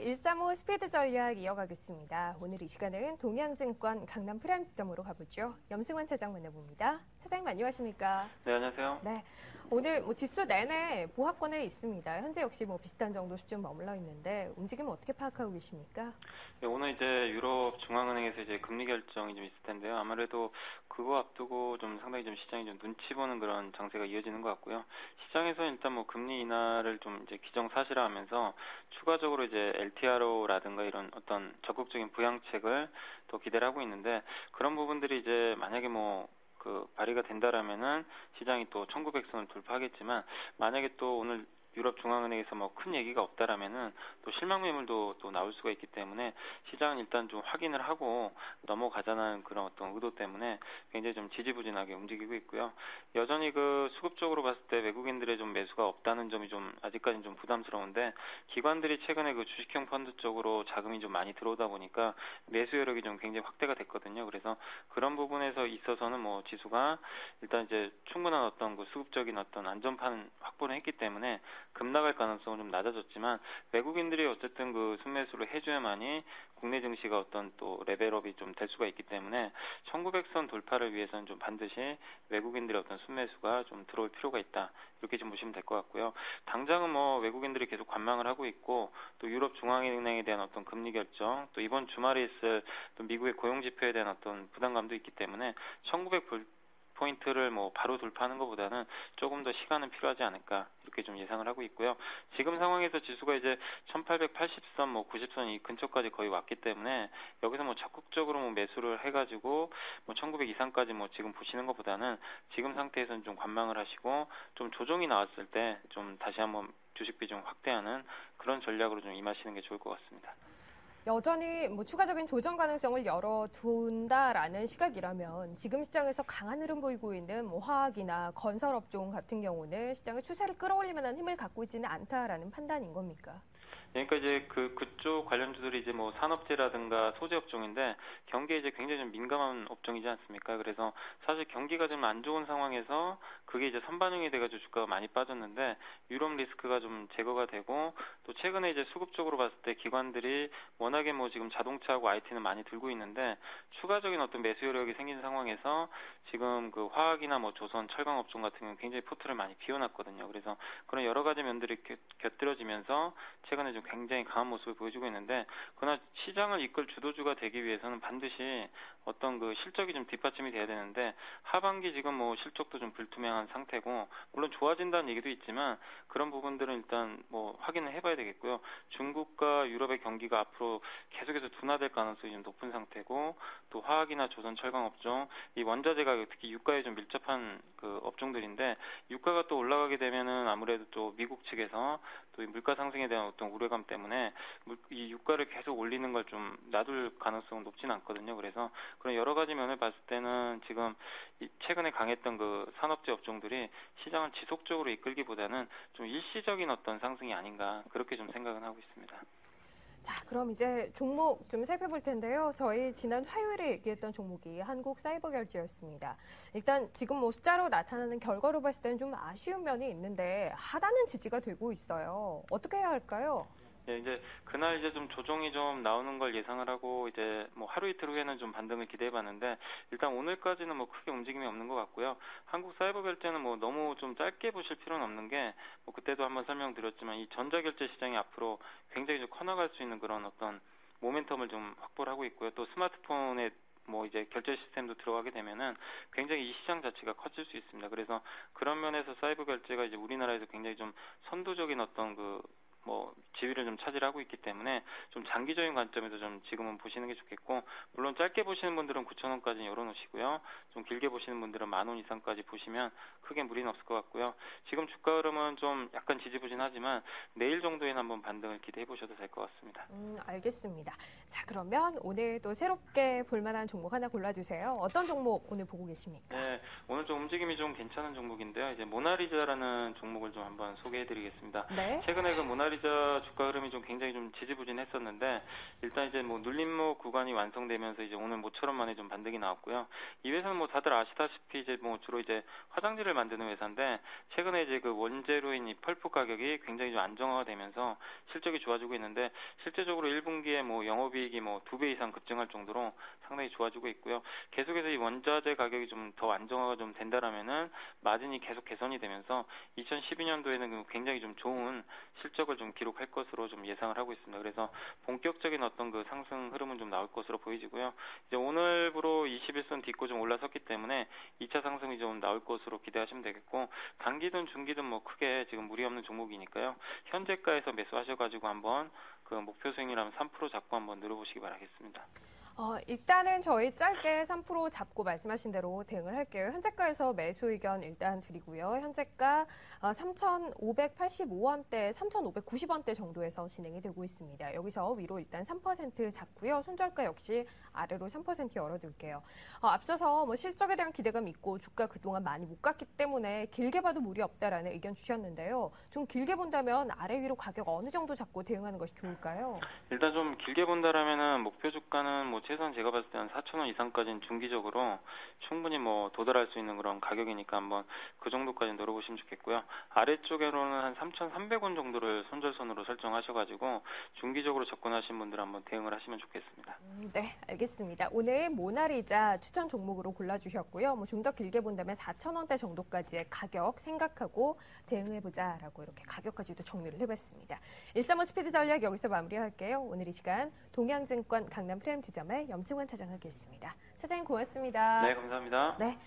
135 스피드 전략 이어가겠습니다. 오늘 이 시간은 동양증권 강남 프라임 지점으로 가보죠. 염승환 차장 만나봅니다. 차장님 안녕하십니까? 네, 안녕하세요. 네, 오늘 지수 내내 보합권에 있습니다. 현재 역시 비슷한 정도 수준 머물러 있는데 움직임 어떻게 파악하고 계십니까? 네, 오늘 이제 유럽 중앙은행에서 이제 금리 결정이 좀 있을 텐데요. 아무래도 그거 앞두고 좀 상당히 좀 시장이 좀 눈치 보는 그런 장세가 이어지는 것 같고요. 시장에서 일단 금리 인하를 좀 이제 기정사실화하면서 추가적으로 이제 LTRO라든가 이런 어떤 적극적인 부양책을 또 기대를 하고 있는데, 그런 부분들이 이제 만약에 발의가 된다라면은 시장이 또 1900선을 돌파하겠지만, 만약에 또 오늘 유럽 중앙은행에서 큰 얘기가 없다라면은 또 실망 매물도 또 나올 수가 있기 때문에 시장은 일단 좀 확인을 하고 넘어가자는 그런 어떤 의도 때문에 굉장히 좀 지지부진하게 움직이고 있고요. 여전히 수급적으로 봤을 때 외국인들의 좀 매수가 없다는 점이 좀 아직까지는 좀 부담스러운데, 기관들이 최근에 주식형 펀드 쪽으로 자금이 좀 많이 들어오다 보니까 매수 여력이 좀 굉장히 확대가 됐거든요. 그래서 그런 부분에서 있어서는 지수가 일단 이제 충분한 어떤 수급적인 어떤 안전판 확보를 했기 때문에 급락할 가능성은 좀 낮아졌지만, 외국인들이 어쨌든 순매수를 해줘야만이 국내 증시가 어떤 또 레벨업이 좀 될 수가 있기 때문에 1900선 돌파를 위해서는 좀 반드시 외국인들의 어떤 순매수가 좀 들어올 필요가 있다, 이렇게 좀 보시면 될 것 같고요. 당장은 외국인들이 계속 관망을 하고 있고, 또 유럽 중앙은행에 대한 어떤 금리 결정, 또 이번 주말에 있을 또 미국의 고용 지표에 대한 어떤 부담감도 있기 때문에 1900 포인트를 바로 돌파하는 것보다는 조금 더 시간은 필요하지 않을까, 이렇게 좀 예상을 하고 있고요. 지금 상황에서 지수가 이제 1880선, 90선 이 근처까지 거의 왔기 때문에 여기서 적극적으로 매수를 해가지고 1900 이상까지 지금 보시는 것보다는 지금 상태에서는 좀 관망을 하시고, 좀 조정이 나왔을 때 좀 다시 한번 주식 비중 확대하는 그런 전략으로 좀 임하시는 게 좋을 것 같습니다. 여전히 추가적인 조정 가능성을 열어둔다라는 시각이라면, 지금 시장에서 강한 흐름 보이고 있는 화학이나 건설업종 같은 경우는 시장의 추세를 끌어올릴 만한 힘을 갖고 있지는 않다라는 판단인 겁니까? 그러니까 이제 그쪽 관련주들이 이제 산업재라든가 소재 업종인데, 경기에 이제 굉장히 좀 민감한 업종이지 않습니까? 그래서 사실 경기가 좀 안 좋은 상황에서 그게 이제 선반영이 돼가지고 주가가 많이 빠졌는데, 유럽 리스크가 좀 제거가 되고, 또 최근에 이제 수급적으로 봤을 때 기관들이 워낙에 지금 자동차하고 IT는 많이 들고 있는데, 추가적인 어떤 매수 여력이 생긴 상황에서 지금 화학이나 조선, 철강 업종 같은 경우는 굉장히 포트를 많이 비워놨거든요. 그래서 그런 여러 가지 면들이 곁들여지면서 최근에 좀 굉장히 강한 모습을 보여주고 있는데, 그러나 시장을 이끌 주도주가 되기 위해서는 반드시 어떤 실적이 좀 뒷받침이 돼야 되는데, 하반기 지금 실적도 좀 불투명한 상태고, 물론 좋아진다는 얘기도 있지만 그런 부분들은 일단 확인을 해봐야 되겠고요. 중국과 유럽의 경기가 앞으로 계속해서 둔화될 가능성이 좀 높은 상태고, 또 화학이나 조선, 철강 업종, 이 원자재 가격, 특히 유가에 좀 밀접한 업종들인데, 유가가 또 올라가게 되면은 아무래도 또 미국 측에서 또 물가 상승에 대한 어떤 우려감 때문에 이 유가를 계속 올리는 걸 좀 놔둘 가능성은 높지는 않거든요. 그래서 그런 여러 가지 면을 봤을 때는 지금 최근에 강했던 산업재 업종들이 시장을 지속적으로 이끌기보다는 좀 일시적인 어떤 상승이 아닌가, 그렇게 좀 생각은 하고 있습니다. 자, 그럼 이제 종목 좀 살펴볼 텐데요. 저희 지난 화요일에 얘기했던 종목이 한국사이버결제였습니다. 일단 지금 숫자로 나타나는 결과로 봤을 때는 좀 아쉬운 면이 있는데, 하단은 지지가 되고 있어요. 어떻게 해야 할까요? 예, 이제 그날 이제 좀 조정이 좀 나오는 걸 예상을 하고, 이제 하루 이틀 후에는 좀 반등을 기대해 봤는데, 일단 오늘까지는 크게 움직임이 없는 것 같고요. 한국 사이버 결제는 너무 좀 짧게 보실 필요는 없는 게, 그때도 한번 설명드렸지만 이 전자결제 시장이 앞으로 굉장히 좀 커나갈 수 있는 그런 어떤 모멘텀을 좀 확보를 하고 있고요. 또 스마트폰에 이제 결제 시스템도 들어가게 되면은 굉장히 이 시장 자체가 커질 수 있습니다. 그래서 그런 면에서 사이버 결제가 이제 우리나라에서 굉장히 좀 선도적인 어떤 지위를 좀 차지하고 있기 때문에 좀 장기적인 관점에서 좀 지금은 보시는 게 좋겠고, 물론 짧게 보시는 분들은 9,000원까지 열어놓으시고요. 좀 길게 보시는 분들은 10,000원 이상까지 보시면 크게 무리는 없을 것 같고요. 지금 주가 흐름은 좀 약간 지지부진하지만 내일 정도에는 한번 반등을 기대해 보셔도 될 것 같습니다. 알겠습니다. 자, 그러면 오늘 또 새롭게 볼만한 종목 하나 골라주세요. 어떤 종목 오늘 보고 계십니까? 네, 오늘 좀 움직임이 좀 괜찮은 종목인데요. 이제 모나리자라는 종목을 좀 한번 소개해 드리겠습니다. 네. 최근에 모나리자 모나리자 주가 흐름이 좀 굉장히 좀 지지부진했었는데 일단 이제 뭐 눌림목 구간이 완성되면서 이제 오늘 모처럼 만에 좀 반등이 나왔고요. 이 회사는 뭐 다들 아시다시피 이제 뭐 주로 이제 화장지를 만드는 회사인데 최근에 이제 그 원재료인 이 펄프 가격이 굉장히 좀 안정화가 되면서 실적이 좋아지고 있는데 실제적으로 1분기에 뭐 영업이익이 뭐 2배 이상 급증할 정도로 상당히 좋아지고 있고요. 계속해서 이 원자재 가격이 좀 더 안정화가 좀 된다라면은 마진이 계속 개선이 되면서 2012년도에는 굉장히 좀 좋은 실적을 좀 기록할 것으로 좀 예상을 하고 있습니다. 그래서 본격적인 어떤 그 상승 흐름은 좀 나올 것으로 보이지고요. 이제 오늘부로 21선 딛고 좀 올라섰기 때문에 2차 상승이 좀 나올 것으로 기대하시면 되겠고 단기든 중기든 뭐 크게 지금 무리 없는 종목이니까요. 현재가에서 매수하셔가지고 한번 그 목표 수익률 3% 잡고 한번 늘어보시기 바라겠습니다. 일단은 저희 짧게 3% 잡고 말씀하신 대로 대응을 할게요. 현재가에서 매수 의견 일단 드리고요. 현재가 3,585원대, 3,590원대 정도에서 진행이 되고 있습니다. 여기서 위로 일단 3% 잡고요. 손절가 역시 아래로 3% 열어둘게요. 앞서서 뭐 실적에 대한 기대감 있고 주가 그동안 많이 못 갔기 때문에 길게 봐도 무리 없다라는 의견 주셨는데요. 좀 길게 본다면 아래 위로 가격 어느 정도 잡고 대응하는 것이 좋을까요? 일단 좀 길게 본다라면은 목표 주가는 뭐 최소한 제가 봤을 때는 4,000원 이상까지는 중기적으로 충분히 뭐 도달할 수 있는 그런 가격이니까 한번 그 정도까지 노려보시면 좋겠고요. 아래쪽으로는 한 3,300원 정도를 손절선으로 설정하셔가지고 중기적으로 접근하신 분들 한번 대응을 하시면 좋겠습니다. 네, 알겠습니다. 오늘 모나리자 추천 종목으로 골라주셨고요. 뭐 좀 더 길게 본다면 4,000원대 정도까지의 가격 생각하고 대응해보자라고 이렇게 가격까지도 정리를 해봤습니다. 135 스피드 전략 여기서 마무리할게요. 오늘 이 시간 동양증권 강남 프레임 지점의 염승환 차장과 함께했습니다. 차장님 고맙습니다. 네, 감사합니다. 네.